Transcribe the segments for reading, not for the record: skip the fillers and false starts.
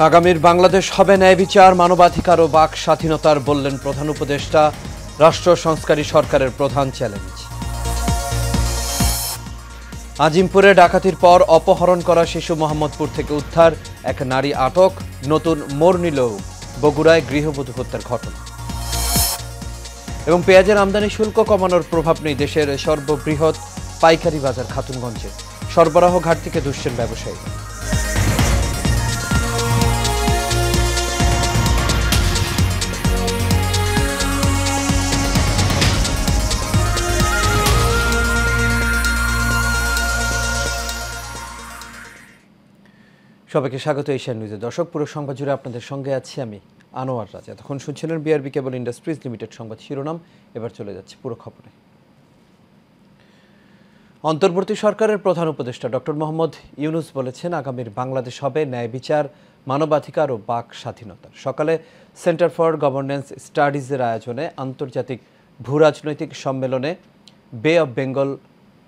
আগামীর বাংলাদেশ হবে ন্যায় বিচার, মানবাধিকার ও বাক স্বাধীনতার বললেন প্রধান উপদেষ্টা। রাষ্ট্র সংস্কারী সরকারের প্রধান চ্যালেঞ্জ। আজিমপুরে ডাকাতির পর অপহরণ করা শিশু মোহাম্মদপুর থেকে উদ্ধার, এক নারী আটক। নতুন মোড় নিল বগুড়ায় গৃহবধূ হত্যার ঘটনা। এবং পেঁয়াজের আমদানি শুল্ক কমানোর প্রভাব নেই দেশের সর্ববৃহৎ পাইকারি বাজার খাতুনগঞ্জে। সরবরাহ ঘাটতিকে দুষছেন ব্যবসায়ী। সবাইকে স্বাগত এশিয়ান নিউজে। দর্শক, পুরো সংবাদ জুড়ে আপনাদের সঙ্গে আছি আমি আনোয়ার রাজা। তখন শুনছিলেন বিআরবি কেবল ইন্ডাস্ট্রিজ লিমিটেড সংবাদ শিরোনাম। এবার চলে যাচ্ছে পুরো খবরে। অন্তর্বর্তী সরকারের প্রধান উপদেষ্টা ডক্টর মোহাম্মদ ইউনুস বলেছেন, আগামীর বাংলাদেশ হবে ন্যায় বিচার, মানবাধিকার ও বাক স্বাধীনতার। সকালে সেন্টার ফর গভর্নেন্স স্টাডিজের আয়োজনে আন্তর্জাতিক ভূরাজনৈতিক সম্মেলনে বে অব বেঙ্গল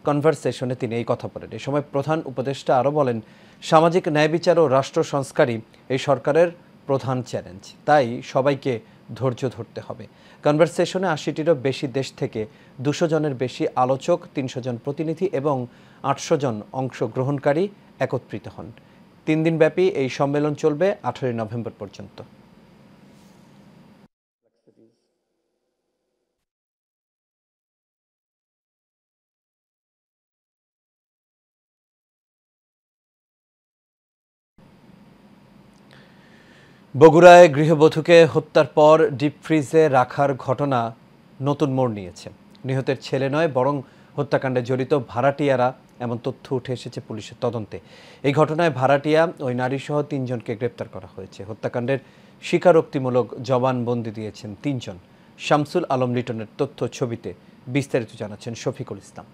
কনভারসেশনে তিনি এই কথা বলেন। এই সময় প্রধান উপদেষ্টা আরও বলেন, সামাজিক ন্যায় বিচার ও রাষ্ট্র সংস্কারই এই সরকারের প্রধান চ্যালেঞ্জ, তাই সবাইকে ধৈর্য ধরতে হবে। কনভারসেশনে ৮০টিরও বেশি দেশ থেকে ২০০ জনের বেশি আলোচক, ৩০০ জন প্রতিনিধি এবং ৮০০ জন অংশগ্রহণকারী একত্রিত হন। ৩ দিনব্যাপী এই সম্মেলন চলবে ১৮ নভেম্বর পর্যন্ত। বগুড়ায় গৃহবধূকে হত্যার পর ডিপ ফ্রিজে রাখার ঘটনা নতুন মোড় নিয়েছে। নিহতের ছেলে নয়, বরং হত্যাকাণ্ডে জড়িত ভাড়াটিয়ারা, এমন তথ্য উঠে এসেছে পুলিশের তদন্তে। এই ঘটনায় ভাড়াটিয়া ওই নারীসহ ৩ জনকে গ্রেপ্তার করা হয়েছে। হত্যাকাণ্ডের স্বীকারোক্তিমূলক জবানবন্দি দিয়েছেন ৩ জন। শামসুল আলম লিটনের তথ্য ছবিতে বিস্তারিত জানাচ্ছেন শফিকুল ইসলাম।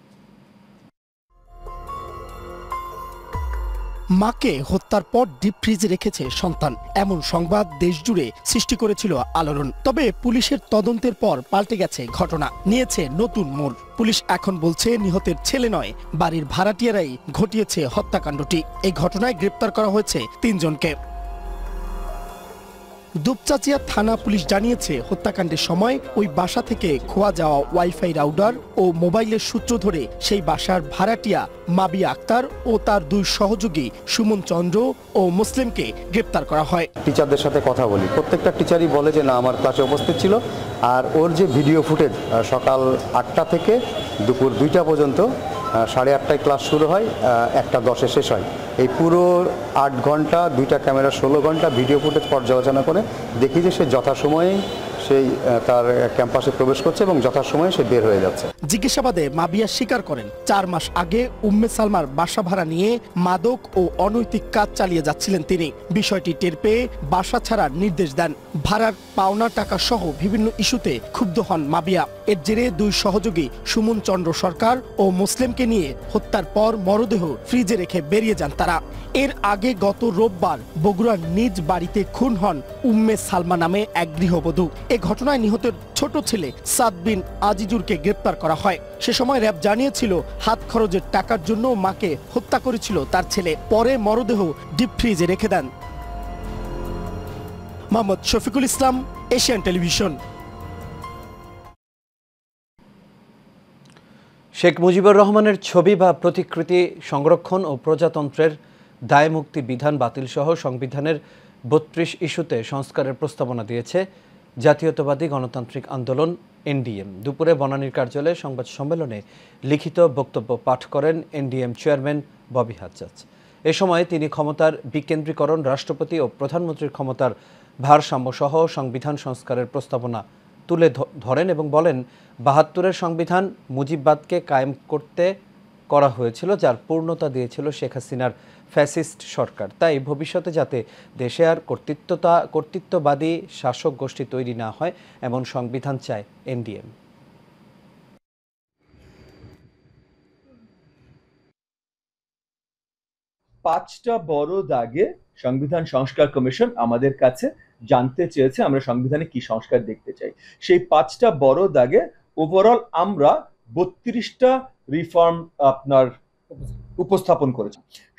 মাকে হত্যার পর ডিপ ফ্রিজে রেখেছে সন্তান, এমন সংবাদ দেশজুড়ে সৃষ্টি করেছিল আলোড়ন। তবে পুলিশের তদন্তের পর পাল্টে গেছে ঘটনা, নিয়েছে নতুন মোড়। পুলিশ এখন বলছে নিহতের ছেলে নয়, বাড়ির ভাড়াটিয়ারাই ঘটিয়েছে হত্যাকাণ্ডটি। এই ঘটনায় গ্রেপ্তার করা হয়েছে ৩ জনকে। দুপচাচিয়া থানা পুলিশ জানিয়েছে, হত্যাকাণ্ডের সময় ওই বাসা থেকে খোয়া যাওয়া ওয়াইফাই রাউটার ও মোবাইলের সূত্র ধরে সেই বাসার ভাড়াটিয়া মাবিয়া আক্তার ও তার 2 সহযোগী সুমন চন্দ্র ও মুসলিমকে গ্রেপ্তার করা হয়। টিচারদের সাথে কথা বলি, প্রত্যেকটা টিচারই বলে যে না, আমার ক্লাসে উপস্থিত ছিল। আর ওর যে ভিডিও ফুটেজ, সকাল 8টা থেকে দুপুর 2টা পর্যন্ত, 8:30টায় ক্লাস শুরু হয়, 1:10-এ শেষ হয়। এই পুরো 8 ঘন্টা, 2টা ক্যামেরা 16 ঘন্টা ভিডিও ফুটেজ পর্যালোচনা করে দেখি যে সে যথাসময়ে সেই তার ক্যাম্পাসে প্রবেশ করছে এবং যথাসময়ে সে বের হয়ে যাচ্ছে। জিজ্ঞাসাবাদে মাবিয়া স্বীকার করেন, 4 মাস আগে উম্মে সালমার বাসা ভাড়া নিয়ে মাদক ও অনৈতিক কাজ চালিয়ে যাচ্ছিলেন তিনি। বিষয়টি টের পেয়ে বাসা ছাড়ার নির্দেশ দেন। ভাড়ার পাওনা টাকা সহ বিভিন্ন ইস্যুতে ক্ষুব্ধ হন মাবিয়া। এর জেরে 2 সহযোগী সুমন চন্দ্র সরকার ও মুসলিমকে নিয়ে হত্যার পর মরদেহ ফ্রিজে রেখে বেরিয়ে যান তারা। এর আগে গত রোববার বগুড়ার নিজ বাড়িতে খুন হন উম্মে সালমা নামে এক গৃহবধূ। এ ঘটনায় নিহতের ছোট ছেলে সাদ বিন আজিজুরকে গ্রেপ্তার করা হয়। সে সময় র‍্যাব জানিয়েছিল, হাত খরচের টাকার জন্য মাকে হত্যা করেছিল তার ছেলে। পরে মরদেহ ডিপ ফ্রিজে রেখে দেন। Mohammad Shafiqul Islam, Asian television. শেখ মুজিবুর রহমানের ছবি বা প্রতিকৃতি সংরক্ষণ ও প্রজাতন্ত্রের দায়মুক্তি বিধান বাতিল সহ সংবিধানের 32 ইস্যুতে সংস্কারের প্রস্তাবনা দিয়েছে জাতীয়তাবাদী গণতান্ত্রিক আন্দোলন এনডিএম। দুপুরে বনানীর কার্যালয়ে সংবাদ সম্মেলনে লিখিত বক্তব্য পাঠ করেন এনডিএম চেয়ারম্যান ববি হাজ্জাজ। এ সময় তিনি ক্ষমতার বিকেন্দ্রীকরণ, রাষ্ট্রপতি ও প্রধানমন্ত্রীর ক্ষমতার ভারসাম্য সহ সংবিধান সংস্কারের প্রস্তাবনা তুলে ধরেন এবং বলেন, ৭২-এর সংবিধান মুজিববাদকে কায়েম করতে করা হয়েছিল, যার পূর্ণতা দিয়েছিল শেখ হাসিনার ফ্যাসিস্ট সরকার। তাই ভবিষ্যতে যাতে দেশে আর কর্তৃত্ববাদী শাসক গোষ্ঠী তৈরি না হয়, এমন সংবিধান চায় এনডিএম। 5টা বড় দাগে সংবিধান সংস্কার কমিশন আমাদের কাছে জানতে চেয়েছে আমরা সংবিধানে কি সংস্কার দেখতে চাই। সেই 5টা বড় দাগে ওভারঅল আমরা 32টা রিফর্ম উপস্থাপন করেছে।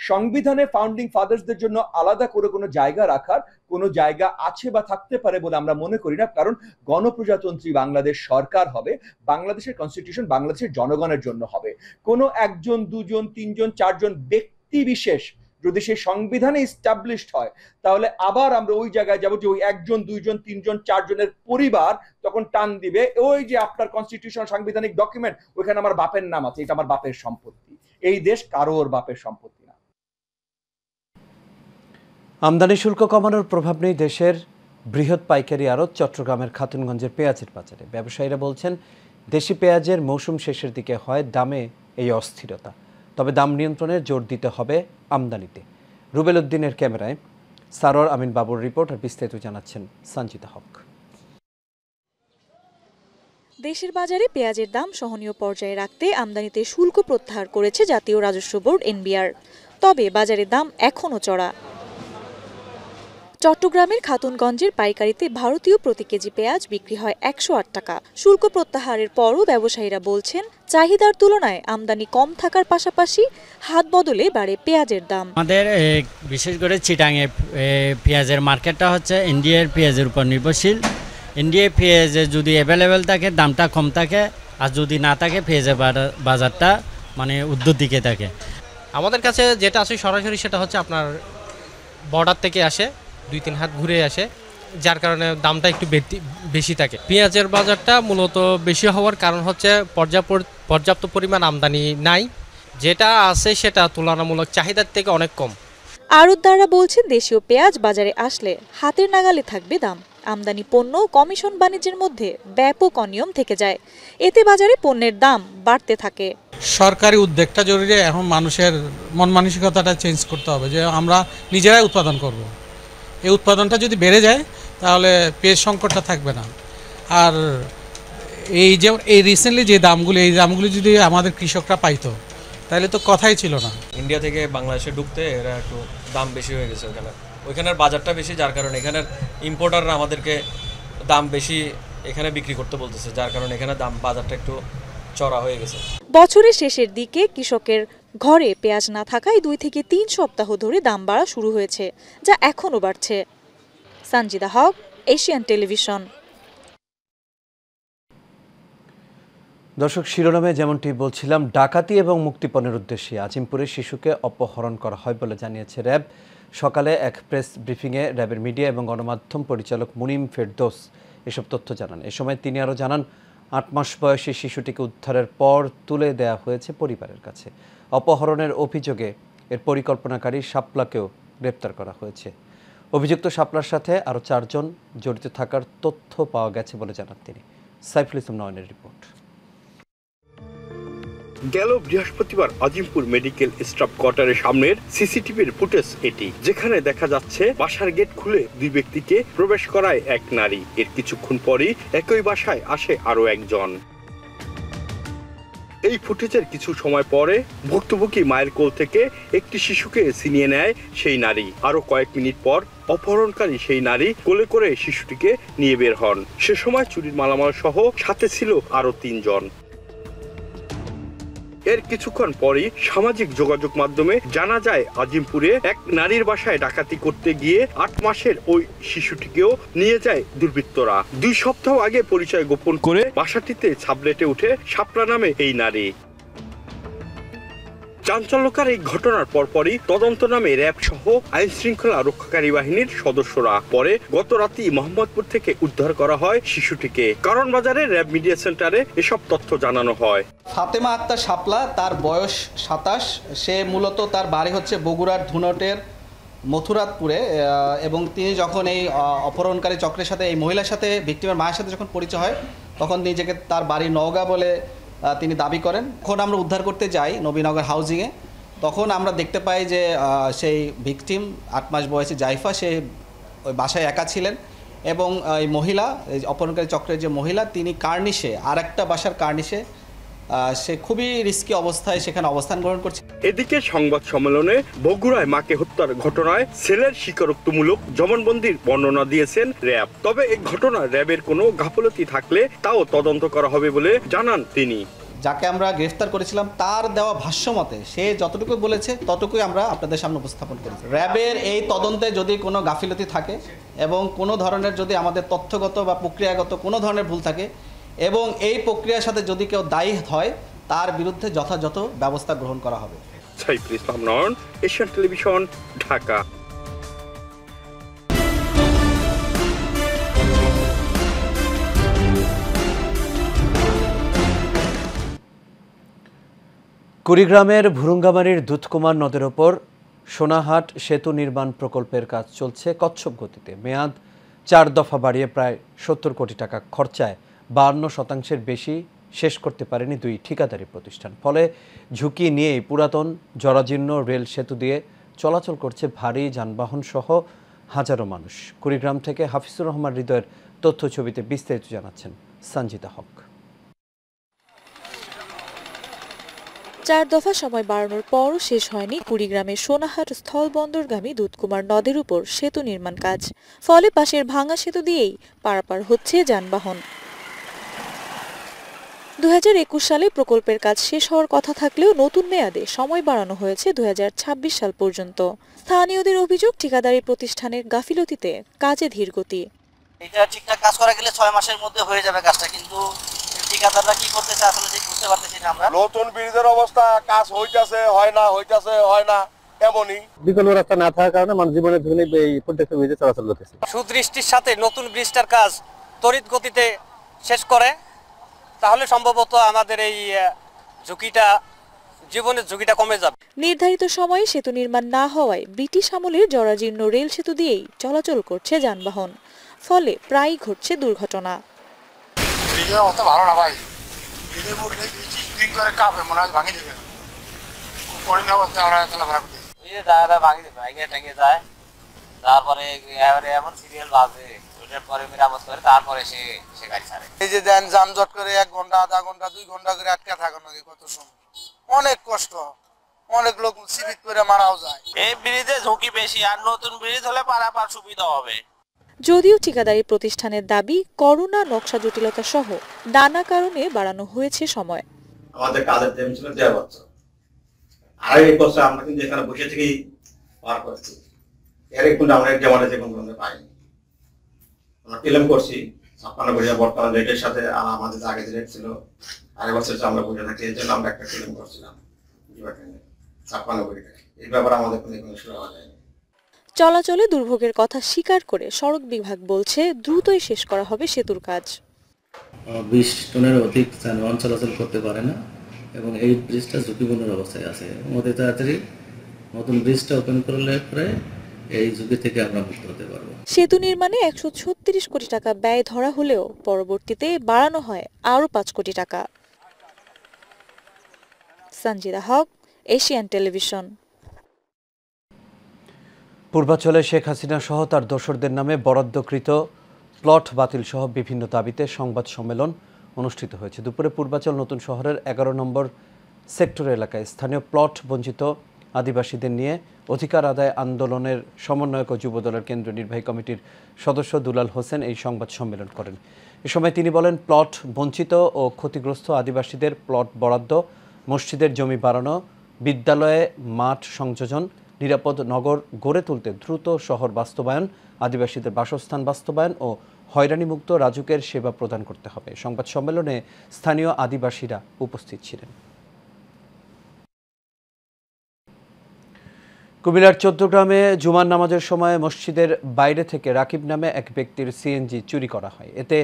সংবিধানে ফাউন্ডিং ফাদার্সদের জন্য আলাদা করে কোনো জায়গা রাখার কোনো জায়গা আছে বা থাকতে পারে বলে আমরা মনে করি না, কারণ গণপ্রজাতন্ত্রী বাংলাদেশ সরকার হবে, বাংলাদেশের কনস্টিটিউশন বাংলাদেশের জনগণের জন্য হবে। কোনো একজন, দুজন, তিনজন, চারজন ব্যক্তি বিশেষ যদি সেই সংবিধানে ইস্টাবলিশড হয়, তাহলে আবার আমরা ওই জায়গায় যাবো যে ওই একজন, দুইজন, তিনজন, চারজনের পরিবার তখন টান দিবে ওই যে আপনার কনস্টিটিউশন সাংবিধানিক ডকুমেন্ট, ওইখানে আমার বাপের নাম আছে, এটা আমার বাপের সম্পত্তি। এই দেশ কারোর বাপের সম্পত্তি না। আমদানি শুল্ক কমানোর প্রভাব নেই দেশের বৃহৎ পাইকারি আড়ত চট্টগ্রামের খাতুনগঞ্জের পেঁয়াজের বাজারে। ব্যবসায়ীরা বলছেন দেশি পেঁয়াজের মৌসুম শেষের দিকে হয় দামে এই অস্থিরতা, তবে দাম নিয়ন্ত্রণে জোর দিতে হবে আমদানিতে। রুবেল উদ্দিনের ক্যামেরায় সারোয়ার আমিন বাবুর রিপোর্ট, আর বিস্তারিত জানাচ্ছেন সঞ্জিতা হক। দেশের বাজারে পেঁয়াজের দাম সহনীয় পর্যায়ে রাখতে আমদানিতে শুল্ক প্রত্যাহার করেছে জাতীয় রাজস্ব বোর্ড এনবিআর, তবে বাজারের দাম এখনও চড়া। চট্টগ্রামের খাতুনগঞ্জের পাইকারিতে ভারতীয় প্রতি কেজি পেঁয়াজ বিক্রি হয় 108 টাকা। শুল্ক প্রত্যাহারের পরও ব্যবসায়ীরা বলছেন চাহিদার তুলনায় আমদানি কম থাকার পাশাপাশি হাত বদলে বাড়ে পেঁয়াজের দাম। আমাদের বিশেষ করে চিটাঙে পেঁয়াজের মার্কেটটা হচ্ছে ইন্ডিয়ার পেঁয়াজের উপর নির্ভরশীল। ইন্ডিয়ার পেঁয়াজে যদি অ্যাভেলেবেল থাকে দামটা কম থাকে, আর যদি না থাকে পেঁয়াজের বাজারটা মানে উর্ধ্বর দিকে থাকে। আমাদের কাছে যেটা আসে সরাসরি সেটা হচ্ছে আপনার বর্ডার থেকে আসে, 2-3 হাত ঘুরে আসে, যার কারণে দামটা একটু বেশি থাকে। পেঁয়াজের বাজারটা মূলত বেশি হওয়ার কারণ হচ্ছে পর্যাপ্ত পরিমাণ আমদানি নাই, যেটা আছে সেটা তুলনামূলক চাহিদার থেকে অনেক কম। আড়তদাররা বলছেন দেশীয় পেঁয়াজ বাজারে আসলে হাতের নাগালে থাকবে দাম। আমদানি পণ্য কমিশন বাণিজ্যের মধ্যে ব্যাপক অনিয়ম থেকে যায়, এতে বাজারে পণ্যের দাম বাড়তে থাকে। সরকারি উদ্যোগটা জরুরি। এখন মানুষের মন মানসিকতাটা চেঞ্জ করতে হবে যে আমরা নিজেরাই উৎপাদন করব। এই উৎপাদনটা যদি বেড়ে যায় তাহলে পেঁয়াজ সংকটটা থাকবে না। আর এই রিসেন্টলি যে দামগুলি, এই দামগুলি যদি আমাদের কৃষকরা পাইতো তাহলে তো কথাই ছিল না। ইন্ডিয়া থেকে বাংলাদেশে ঢুকতে এরা একটু দাম বেশি হয়ে গেছে, ওইখানের বাজারটা বেশি, যার কারণে এখানের ইম্পোর্টাররা আমাদেরকে দাম বেশি এখানে বিক্রি করতে বলতেছে, যার কারণে এখানে দাম বাজারটা একটু চড়া হয়ে গেছে। বছরের শেষের দিকে কৃষকের ঘরে পেঁয়াজ না থাকায় 2 থেকে 3 সপ্তাহ ধরে দাম বাড়া শুরু হয়েছে, যা এখনও বাড়ছে। সঞ্জিতা হক, এশিয়ান টেলিভিশন। দর্শক, শিরোনামে যেমনটি বলছিলাম, ডাকাতি এবং মুক্তিপণের উদ্দেশ্যে আজিমপুরে শিশুকে অপহরণ করা হয় বলে জানিয়েছে র্যাব। সকালে এক প্রেস ব্রিফিংয়ে র্যাবের মিডিয়া এবং গণমাধ্যম পরিচালক মুনিম ফেরদৌস এসব তথ্য জানান। এ সময় তিনি আরও জানান 8 মাস বয়সী শিশুটিকে উদ্ধারের পর তুলে দেয়া হয়েছে পরিবারের কাছে। অপহরণের অভিযোগে এর পরিকল্পনাকারী শাপলাকেও গ্রেপ্তার করা হয়েছে। অভিযুক্ত শাপলার সাথে আরও 4 জন জড়িত থাকার তথ্য পাওয়া গেছে বলে জানান তিনি। সাইফুল ইসলাম নয়নের রিপোর্ট। গেল বৃহস্পতিবার আজিমপুর মেডিকেল স্টাফ কোয়ার্টারের সামনের সিসিটিভির ফুটেজ এটি, যেখানে দেখা যাচ্ছে বাসার গেট খুলে 2 ব্যক্তিকে প্রবেশ করায় এক নারী। এর কিছুক্ষণ পরই একই বাসায় আসে আরো একজন। এই ফুটেজের কিছু সময় পরে ভুক্তভোগী মায়ের কোল থেকে একটি শিশুকে ছিনিয়ে নেয় সেই নারী। আরো কয়েক মিনিট পর অপহরণকারী সেই নারী কোলে করে শিশুটিকে নিয়ে বের হন। সে সময় চুরির মালামাল সহ সাথে ছিল আরো 3 জন। এর কিছুক্ষণ পরই সামাজিক যোগাযোগ মাধ্যমে জানা যায় আজিমপুরে এক নারীর বাসায় ডাকাতি করতে গিয়ে 8 মাসের ওই শিশুটিকেও নিয়ে যায় দুর্বৃত্তরা। 2 সপ্তাহ আগে পরিচয় গোপন করে বাসাটিতে ছাবলেটে উঠে শাপলা নামে এই নারী। চাঞ্চল্যকর এই ঘটনার পরপরই তদন্ত নামে র্যাব সহ আইন শৃঙ্খলা রক্ষাকারী বাহিনীর সদস্যরা। পরে গত রাতেই মোহাম্মদপুর থেকে উদ্ধার করা হয় শিশুটিকে। কারণ বাজারে র্যাব মিডিয়া সেন্টারে এসব তথ্য জানানো হয়। ফাতেমা আক্তার শাপলা, তার বয়স 27। সে মূলত তার বাড়ি হচ্ছে বগুড়ার ধুনটের মথুরাতপুরে, এবং তিনি যখন এই অপহরণকারী চক্রের সাথে, এই মহিলার সাথে, ভিক্টিমের মায়ের সাথে যখন পরিচয় হয়, তখন নিজেকে তার বাড়ি নওগাঁ বলে তিনি দাবি করেন। যখন আমরা উদ্ধার করতে যাই নবীনগর হাউজিংয়ে, তখন আমরা দেখতে পাই যে সেই ভিকটিম 8 মাস বয়সী জাইফা, সে ওই বাসায় একা ছিলেন, এবং এই মহিলা, এই অপহরণকারী চক্রের যে মহিলা, তিনি কার্নিশে, আর একটা বাসার কার্নিশে সে খুবই রিস্কি অবস্থায় সেখানে অবস্থান গ্রহণ করছে। এদিকে সংবাদ সম্মেলনে বগুড়ায় মাকে হত্যার ঘটনায় ছেলের স্বীকারোক্তিমূলক জবানবন্দির বর্ণনা দিয়েছেন র্যাব। তবে এই ঘটনায় র্যাবের কোনো গাফলতি থাকলে তাও তদন্ত করা হবে বলে জানান তিনি। যাকে আমরা গ্রেফতার করেছিলাম তার দেওয়া ভাষ্যমতে সে যতটুকু বলেছে ততটুকুই আমরা আপনাদের সামনে উপস্থাপন করেছি। র্যাবের এই তদন্তে যদি কোনো গাফিলতি থাকে এবং কোনো ধরনের যদি আমাদের তথ্যগত বা প্রক্রিয়াগত কোনো ধরনের ভুল থাকে এবং এই প্রক্রিয়ার সাথে যদি কেউ দায়ী হয় তার বিরুদ্ধে যথাযথ ব্যবস্থা গ্রহণ করা হবে। সাইফুল ইসলাম নয়ন, এশিয়ান টেলিভিশন, ঢাকা। কুড়িগ্রামের ভুরুঙ্গামারীর দুধকুমার নদের ওপর সোনাহাট সেতু নির্মাণ প্রকল্পের কাজ চলছে কচ্ছপ গতিতে। মেয়াদ 4 দফা বাড়িয়ে প্রায় 70 কোটি টাকা খরচায় 52% বেশি শেষ করতে পারেনি 2 ঠিকাদারি প্রতিষ্ঠান। ফলে ঝুঁকি নিয়েই পুরাতন জরাজীর্ণ রেল সেতু দিয়ে চলাচল করছে ভারী যানবাহন সহ হাজারো মানুষ। কুড়িগ্রাম থেকে হাফিজুর রহমান হৃদয়ের তথ্য ছবিতে বিস্তারিত জানাচ্ছেন সঞ্জিতা হক। 4 দফা সময় বাড়ানোর পরও শেষ হয়নি কুড়িগ্রামের সোনাহাট স্থলবন্দরগামী দুধকুমার নদের উপর সেতু নির্মাণ কাজ। ফলে পাশের ভাঙা সেতু দিয়েই পারাপার হচ্ছে যানবাহন। 2021 সালে প্রকল্পের কাজ শেষ হওয়ার কথা থাকলেও নতুন মেয়াদে সময় বাড়ানো হয়েছে 2026 সাল পর্যন্ত। স্থানীয়দের অভিযোগ, ঠিকাদারি প্রতিষ্ঠানের গাফিলতিতে কাজে ধীরগতি। এটা ঠিকঠাক কাজ করা গেলে 6 মাসের মধ্যে হয়ে যাবে কাজটা, কিন্তু ঠিকাদাররা কি করতেছে আসলে ঠিক বুঝতে পারতেছি না আমরা। নতুন ব্রিজের অবস্থা, কাজ হইতাছে হয় না এমনই। বিকল্প রাস্তা না থাকার কারণে মানুষ জীবনের ঝুঁকি এই প্রত্যেকটা ব্রিজে চলাচল করতেছে। সুদৃষ্টির সাথে নতুন ব্রিজটার কাজ তড়িৎ গতিতে শেষ করে তাহলে সম্ভবত আমাদের এই জীবনের ঝুঁকিটা কমে যাবে। নির্ধারিত সময়ে সেতু নির্মাণ না হওয়ায় ব্রিটিশ আমলের জরাজীর্ণ রেল সেতু দিয়েই চলাচল করছে যানবাহন। ফলে প্রায়ই ঘটছে দুর্ঘটনা। ভালো না ভাই, ভাঙি দেবে তারপরে এমন সিরিয়াল বাজে পরে মেরামত করে তারপরে সে গাড়ি ছাড়ে। এই যে দেন যানজট করে 1 ঘন্টা, আধা ঘন্টা, 2 ঘন্টা করে আটকে থাকার নাকি কত সময়, অনেক কষ্ট, অনেক লোক সিভিক করে মারাও যায়। এই ব্রিজে ঝুঁকি বেশি, আর নতুন ব্রিজ হলে পারাপার সুবিধা হবে। যদিও ঠিকাদারি প্রতিষ্ঠানের দাবি, করোনা, নকশা জটিলতা সহ নানা কারণে বাড়ানো হয়েছে সময়। আমাদের কাজের টাইম ছিল 1.5 বছর, 2.5 বছর আমরা কিন্তু এখানে বসে থেকেই পার করছি। এর কিন্তু আমরা যেমন আমরা পাইনি। আমরা ক্লেম করছি 56 কোটি, বর্তমান রেটের সাথে আমাদের আগে যে রেট ছিল 2.5 বছর আমরা বসে থাকি, এর জন্য আমরা একটা ক্লেম করছিলাম 56 কোটি টাকা। এই ব্যাপারে আমাদের কোনো সুরা হওয়া যায়নি। চলাচলে দুর্ভোগের কথা স্বীকার করে সড়ক বিভাগ বলছে দ্রুতই শেষ করা হবে সেতুর কাজ। 20 টনের অধিক যানবাহন চলাচল করতে পারে না এবং এই ব্রিজটা ঝুঁকিপূর্ণ অবস্থায় আছে। অতি তাড়াতাড়ি নতুন ব্রিজটা ওপেন করলে পরে এই ঝুঁকি থেকে আমরা মুক্ত হতে পারবো। সেতু নির্মাণে 136 কোটি টাকা ব্যয় ধরা হলেও পরবর্তীতে বাড়ানো হয় আরও 5 কোটি টাকা। সঞ্জিদা হক, এশিয়ান টেলিভিশন। পূর্বাঞ্চলে শেখ হাসিনা সহ তার দোসরদের নামে বরাদ্দকৃত প্লট বাতিল সহ বিভিন্ন দাবিতে সংবাদ সম্মেলন অনুষ্ঠিত হয়েছে। দুপুরে পূর্বাঞ্চল নতুন শহরের 11 নম্বর সেক্টর এলাকায় স্থানীয় প্লট বঞ্চিত আদিবাসীদের নিয়ে অধিকার আদায় আন্দোলনের সমন্বয়ক ও যুবদলের কেন্দ্রীয় নির্বাহী কমিটির সদস্য দুলাল হোসেন এই সংবাদ সম্মেলন করেন। এ সময় তিনি বলেন, প্লট বঞ্চিত ও ক্ষতিগ্রস্ত আদিবাসীদের প্লট বরাদ্দ, মসজিদের জমি বাড়ানো, বিদ্যালয়ে মাঠ সংযোজন, নিরাপদ নগর গড়ে তুলতে দ্রুত শহর বাস্তবায়ন, আদিবাসীদের বাসস্থান বাস্তবায়ন ও হয়রানিমুক্ত রাজুকের সেবা প্রদান করতে হবে। সংবাদ সম্মেলনে স্থানীয় আদিবাসীরা উপস্থিত ছিলেন। কুমিল্লার 14 গ্রামে জুমার নামাজের সময় মসজিদের বাইরে থেকে রাকিব নামে এক ব্যক্তির সিএনজি চুরি করা হয়। এতে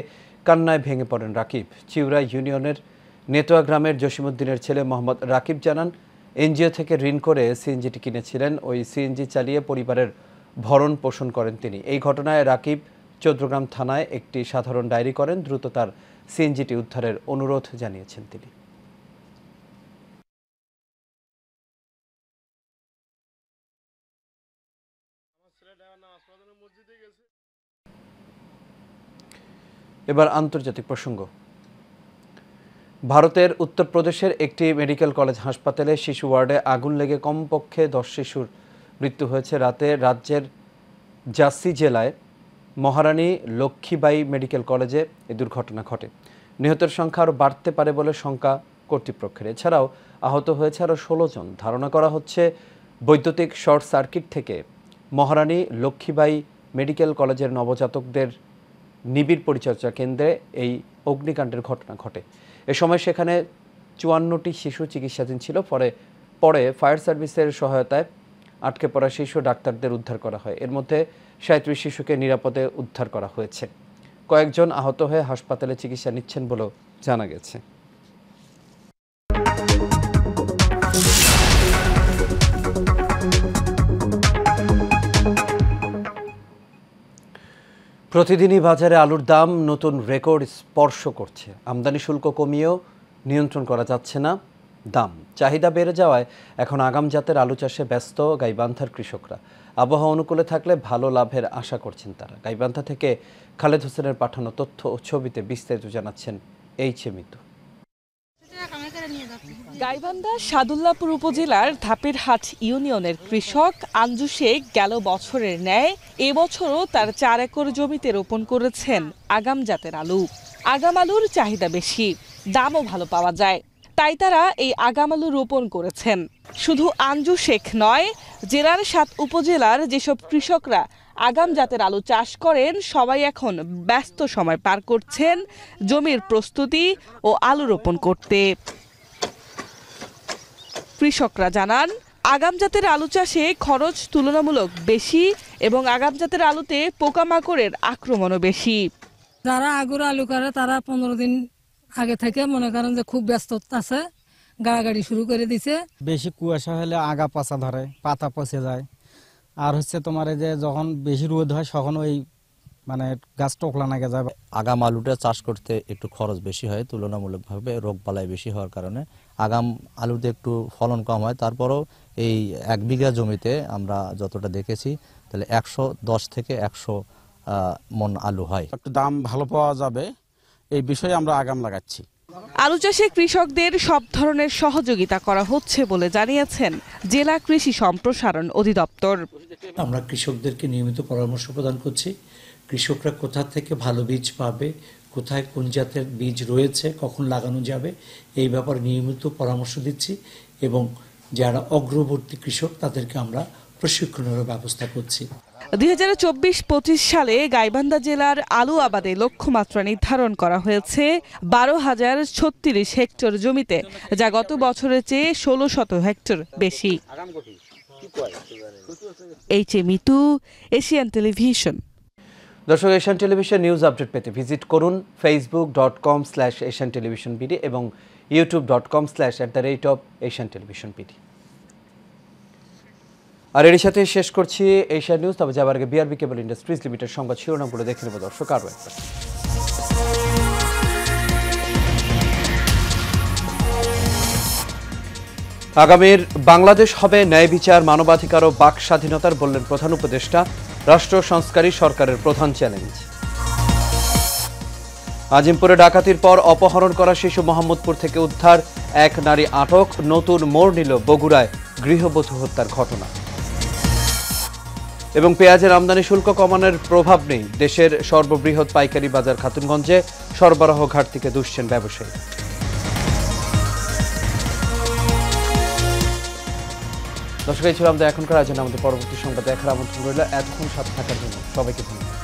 কান্নায় ভেঙে পড়েন রাকিব। চিউরা ইউনিয়নের নেতোয়া গ্রামের জসিমউদ্দিনের ছেলে মোহাম্মদ রাকিব জানান, এনজিও থেকে ঋণ করে সিএনজিটি কিনেছিলেন। ওই সিএনজি চালিয়ে পরিবারের ভরণ পোষণ করেন তিনি। এই ঘটনায় রাকিব 14 গ্রাম থানায় একটি সাধারণ ডায়েরি করেন। দ্রুত তার সিএনজিটি উদ্ধারের অনুরোধ জানিয়েছেন তিনি। এবার আন্তর্জাতিক প্রসঙ্গ। ভারতের উত্তরপ্রদেশের একটি মেডিকেল কলেজ হাসপাতালে শিশু ওয়ার্ডে আগুন লেগে কমপক্ষে 10 শিশুর মৃত্যু হয়েছে। রাতে রাজ্যের ঝাঁসি জেলায় মহারানী লক্ষ্মীবাঈ মেডিকেল কলেজে এই দুর্ঘটনা ঘটে। নিহতের সংখ্যা আরও বাড়তে পারে বলে শঙ্কা কর্তৃপক্ষের। এছাড়াও আহত হয়েছে আরও 16 জন। ধারণা করা হচ্ছে বৈদ্যুতিক শর্ট সার্কিট থেকে মহারানী লক্ষ্মীবাঈ মেডিকেল কলেজের নবজাতকদের নিবিড় পরিচর্যা কেন্দ্রে এই অগ্নিকাণ্ডের ঘটনা ঘটে। এ সময় সেখানে 54টি শিশু চিকিৎসাধীন ছিল। পরে ফায়ার সার্ভিসের সহায়তায় আটকে পড়া শিশু ডাক্তারদের উদ্ধার করা হয়। এর মধ্যে 37 শিশুকে নিরাপদে উদ্ধার করা হয়েছে। কয়েকজন আহত হয়ে হাসপাতালে চিকিৎসা নিচ্ছেন বলেও জানা গেছে। প্রতিদিনই বাজারে আলুর দাম নতুন রেকর্ড স্পর্শ করছে। আমদানি শুল্ক কমিয়েও নিয়ন্ত্রণ করা যাচ্ছে না দাম। চাহিদা বেড়ে যাওয়ায় এখন আগাম জাতের আলু চাষে ব্যস্ত গাইবান্ধার কৃষকরা। আবহাওয়া অনুকূলে থাকলে ভালো লাভের আশা করছেন তারা। গাইবান্ধা থেকে খালেদ হোসেনের পাঠানো তথ্য ও ছবিতে বিস্তারিত জানাচ্ছেন এইচ এ মিতু। গাইবান্ধা সাদুল্লাপুর উপজেলার ধাপেরহাট ইউনিয়নের কৃষক আঞ্জু শেখ গেল বছরের ন্যায় এবছরও তার 4 একর জমিতে রোপণ করেছেন আগাম জাতের আলু। আগাম আলুর চাহিদা বেশি, দামও ভালো পাওয়া যায়, তাই তারা এই আগাম আলু রোপণ করেছেন। শুধু আঞ্জু শেখ নয়, জেলার 7 উপজেলার যেসব কৃষকরা আগাম জাতের আলু চাষ করেন সবাই এখন ব্যস্ত সময় পার করছেন জমির প্রস্তুতি ও আলু রোপণ করতে। কৃষকরা জানান, আগাম জাতের আলু চাষে খরচ তুলনামূলক বেশি এবং আগাম জাতের আলুতে পোকামাকড়ের আক্রমণও বেশি। যারা আগুর আলু করে তারা 15 দিন আগে থেকে মনে করেন যে খুব ব্যস্ত আছে, গাড়াগাড়ি শুরু করে দিছে। বেশি কুয়াশা হলে আগা পচা ধরে, পাতা পচে যায়। আর হচ্ছে তোমার যে যখন বেশি রোদ হয় তখন ওই মানে গাছ টোকলা নাগে যায়। আগাম আলুটা চাষ করতে একটু খরচ বেশি হয় তুলনামূলকভাবে, রোগবালাই বেশি হওয়ার কারণে আগাম আলুতে একটু ফলন কম হয়। তারপরও এই 1 বিঘা জমিতে আমরা যতটা দেখেছি তাহলে 110 থেকে 100 মন আলু হয়। একটু দাম ভালো পাওয়া যাবে এই বিষয়ে আমরা আগাম লাগাচ্ছি। আলু চাষে কৃষকদের সব ধরনের সহযোগিতা করা হচ্ছে বলে জানিয়েছেন জেলা কৃষি সম্প্রসারণ অধিদপ্তর। আমরা কৃষকদেরকে নিয়মিত পরামর্শ প্রদান করছি। কৃষকরা কোথা থেকে ভালো বীজ পাবে, কোথায় কোন জাতের বীজ রয়েছে, কখন লাগানো যাবে এই ব্যাপারে নিয়মিত পরামর্শ দিচ্ছি এবং যারা অগ্রবর্তী কৃষক তাদেরকে আমরা প্রশিক্ষণের ব্যবস্থা করছি। 2024-25 সালে গাইবান্ধা জেলার আলু আবাদে লক্ষ্যমাত্রা নির্ধারণ করা হয়েছে 12,036 হেক্টর জমিতে, যা গত বছরের চেয়ে 1600 হেক্টর বেশি। H A Mitu, Asian television. দর্শক, এশিয়ান টেলিভিশন নিউজ আপডেট পেতে ভিজিট করুন facebook.com/asiantelevisionbd এবং youtube.com/@asiantelevisionbd। আর এর সাথে শেষ করছি এশিয়ান নিউজ। তবে যাবার আগে বিআরবি কেবল ইন্ডাস্ট্রিজ লিমিটেড সংবাদ শিরোনামগুলো দেখে নেব দর্শক আরও একবার। আগামীর বাংলাদেশ হবে ন্যায় বিচার, মানবাধিকার ও বাক স্বাধীনতার, বললেন প্রধান উপদেষ্টা। রাষ্ট্র সংস্কারই সরকারের প্রধান চ্যালেঞ্জ। আজিমপুরে ডাকাতির পর অপহরণ করা শিশু মোহাম্মদপুর থেকে উদ্ধার, 1 নারী আটক। নতুন মোড় নিল বগুড়ায় গৃহবধূ হত্যার ঘটনা। এবং পেঁয়াজের আমদানি শুল্ক কমানোর প্রভাব নেই, দেশের সর্ববৃহৎ পাইকারি বাজার খাতুনগঞ্জে সরবরাহ ঘাটতিকে দুষছেন ব্যবসায়ী। দর্শক, এই ছিল আমাদের এখনকার আয়োজন। আমাদের পরবর্তী সংবাদ দেখার আমন্ত্রণ রইল। এতক্ষণ সাথে থাকার জন্য সবাইকে ধন্যবাদ।